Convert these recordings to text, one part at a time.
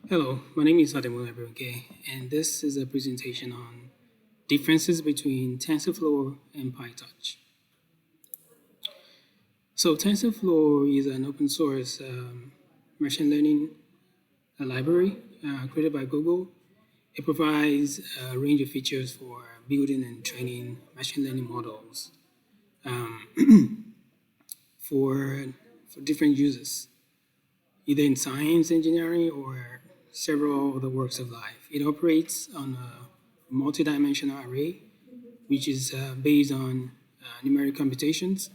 Hello, my name is Ademo Abrunke, and this is a presentation on differences between TensorFlow and PyTorch. So TensorFlow is an open source machine learning library created by Google. It provides a range of features for building and training machine learning models for different uses, either in science, engineering, or several other works of life. It operates on a multidimensional array, which is based on numeric computations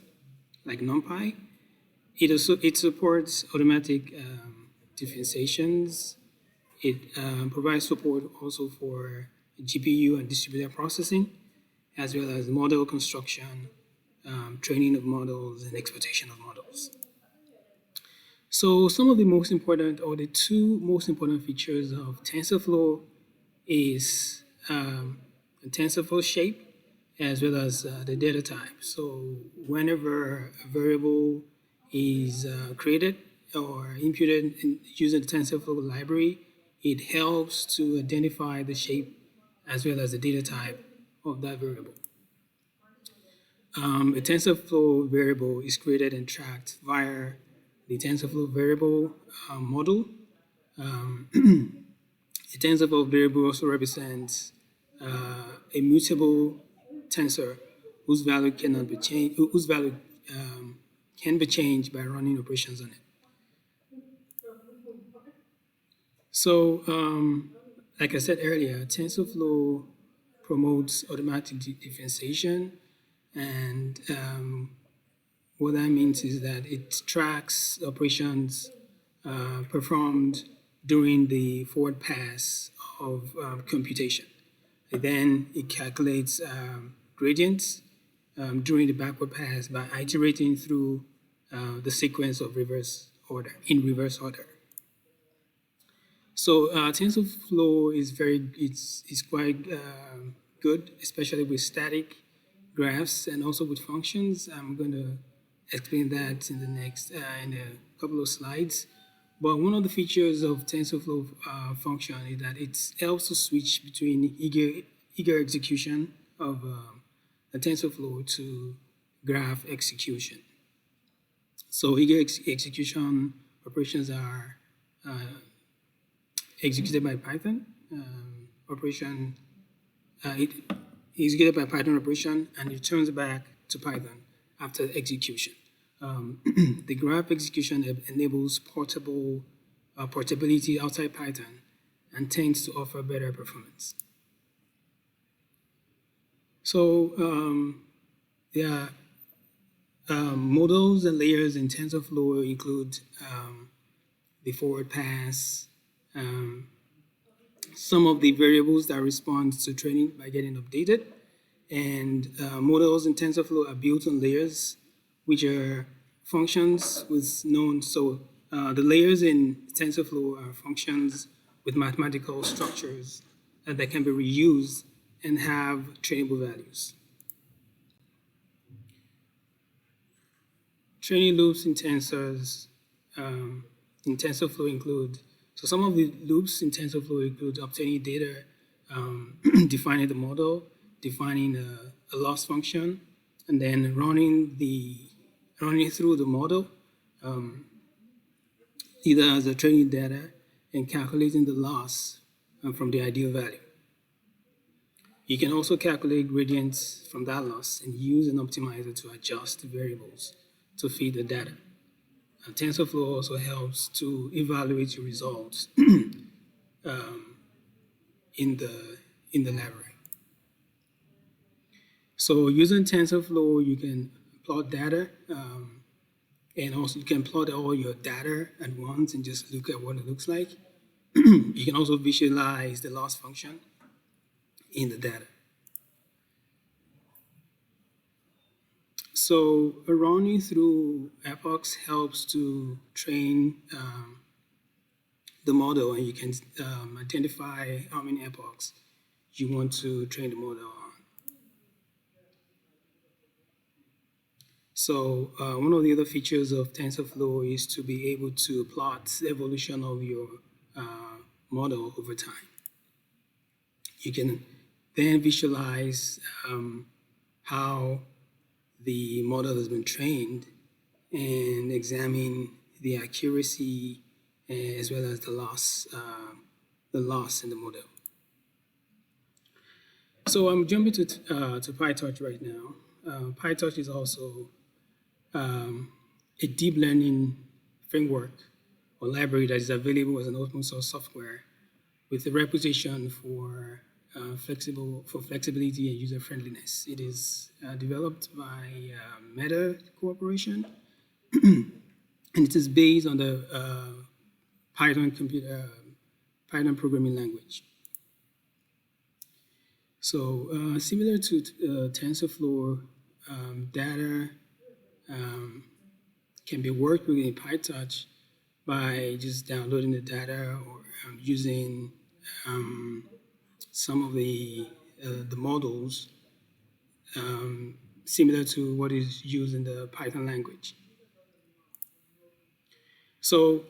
like NumPy. It supports automatic differentiations. It provides support also for GPU and distributed processing, as well as model construction, training of models, and exploitation of models. So some of the most important, or the two most important features of TensorFlow is the TensorFlow shape as well as the data type. So whenever a variable is created or imputed using the TensorFlow library, it helps to identify the shape as well as the data type of that variable. A TensorFlow variable is created and tracked via the TensorFlow variable model. The TensorFlow variable also represents a mutable tensor whose value cannot be changed, whose value can be changed by running operations on it. So, like I said earlier, TensorFlow promotes automatic differentiation, and what that means is that it tracks operations performed during the forward pass of computation. And then it calculates gradients during the backward pass by iterating through the sequence of reverse order, in reverse order. So TensorFlow is it's quite good, especially with static graphs and also with functions. I'm going to explain that in the next in a couple of slides. But one of the features of TensorFlow function is that it helps to switch between eager execution of a TensorFlow to graph execution. So eager execution operations are executed by Python operation. It executed by Python operation and returns back to Python after execution. The graph execution enables portability outside Python and tends to offer better performance. So there are models and layers in TensorFlow include the forward pass, some of the variables that respond to training by getting updated, and models in TensorFlow are built on layers, which are functions with known. So the layers in TensorFlow are functions with mathematical structures that can be reused and have trainable values. Training loops in TensorFlow include, so some of the loops in TensorFlow include obtaining data, defining the model, defining a loss function, and then running through the model, either as a training data and calculating the loss from the ideal value. You can also calculate gradients from that loss and use an optimizer to adjust the variables to feed the data. TensorFlow also helps to evaluate your results in the library. So using TensorFlow, you can plot data, and also you can plot all your data at once and just look at what it looks like. You can also visualize the loss function in the data. So running through epochs helps to train the model, and you can identify how many epochs you want to train the model on. So one of the other features of TensorFlow is to be able to plot the evolution of your model over time. You can then visualize how the model has been trained and examine the accuracy as well as the loss in the model. So I'm jumping to PyTorch right now. PyTorch is also a deep learning framework or library that is available as an open source software with a reputation for flexibility and user friendliness. It is developed by Meta Corporation, and it is based on the Python programming language. So similar to TensorFlow, data can be worked with in PyTorch by just downloading the data or using some of the models similar to what is used in the Python language. So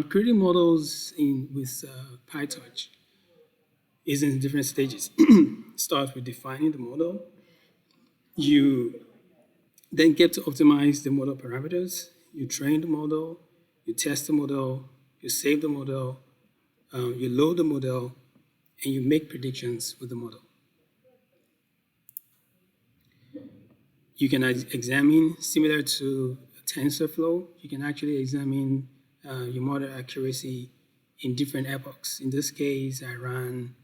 creating models with PyTorch is in different stages. Start with defining the model. You then get to optimize the model parameters. You train the model, you test the model, you save the model, you load the model, and you make predictions with the model. You can examine, similar to TensorFlow, you can actually examine your model accuracy in different epochs. In this case, I ran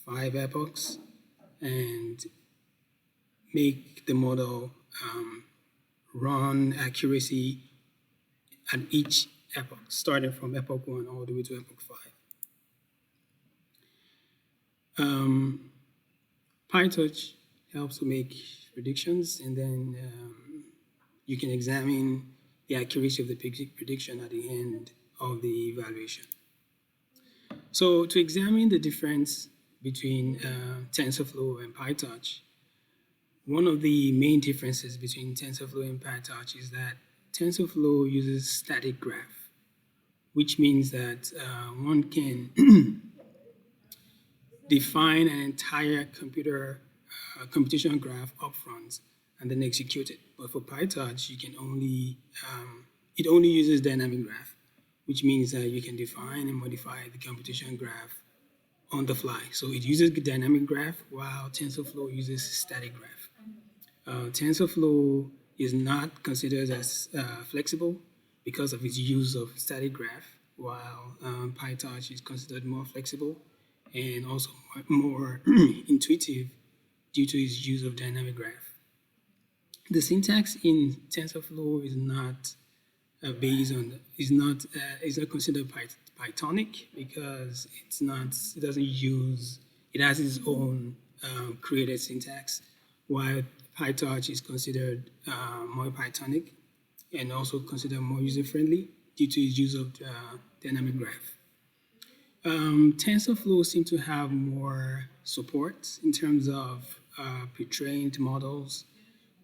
5 epochs and make the model run accuracy at each epoch, starting from epoch 1 all the way to epoch 5. PyTorch helps to make predictions, and then you can examine the accuracy of the prediction at the end of the evaluation. So to examine the difference between TensorFlow and PyTorch, one of the main differences between TensorFlow and PyTorch is that TensorFlow uses static graph, which means that one can define an entire computation graph upfront and then execute it. But for PyTorch, you can only it only uses dynamic graph, which means that you can define and modify the computation graph on the fly. So it uses dynamic graph while TensorFlow uses static graph. TensorFlow is not considered as flexible because of its use of static graph, while PyTorch is considered more flexible and also more intuitive due to its use of dynamic graph. The syntax in TensorFlow is not is not considered Pythonic because it has its own created syntax, while PyTorch is considered more Pythonic and also considered more user-friendly due to its use of dynamic graph. TensorFlow seems to have more support in terms of pre-trained models,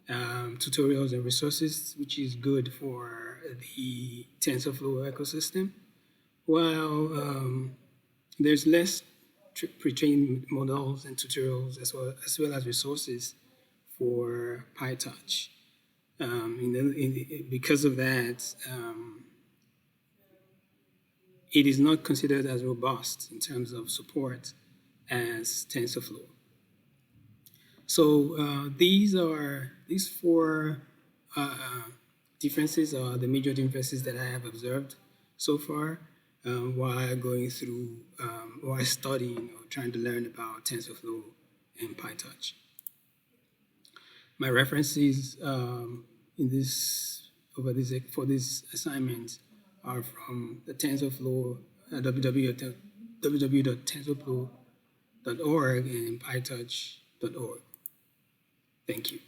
tutorials, and resources, which is good for the TensorFlow ecosystem, while there's less pre-trained models and tutorials as well as resources for PyTorch. Because of that, it is not considered as robust in terms of support as TensorFlow. So these 4 differences are the major differences that I have observed so far while going through, while studying or trying to learn about TensorFlow and PyTorch. My references for this assignment are from the TensorFlow, www.tensorflow.org and pytorch.org. Thank you.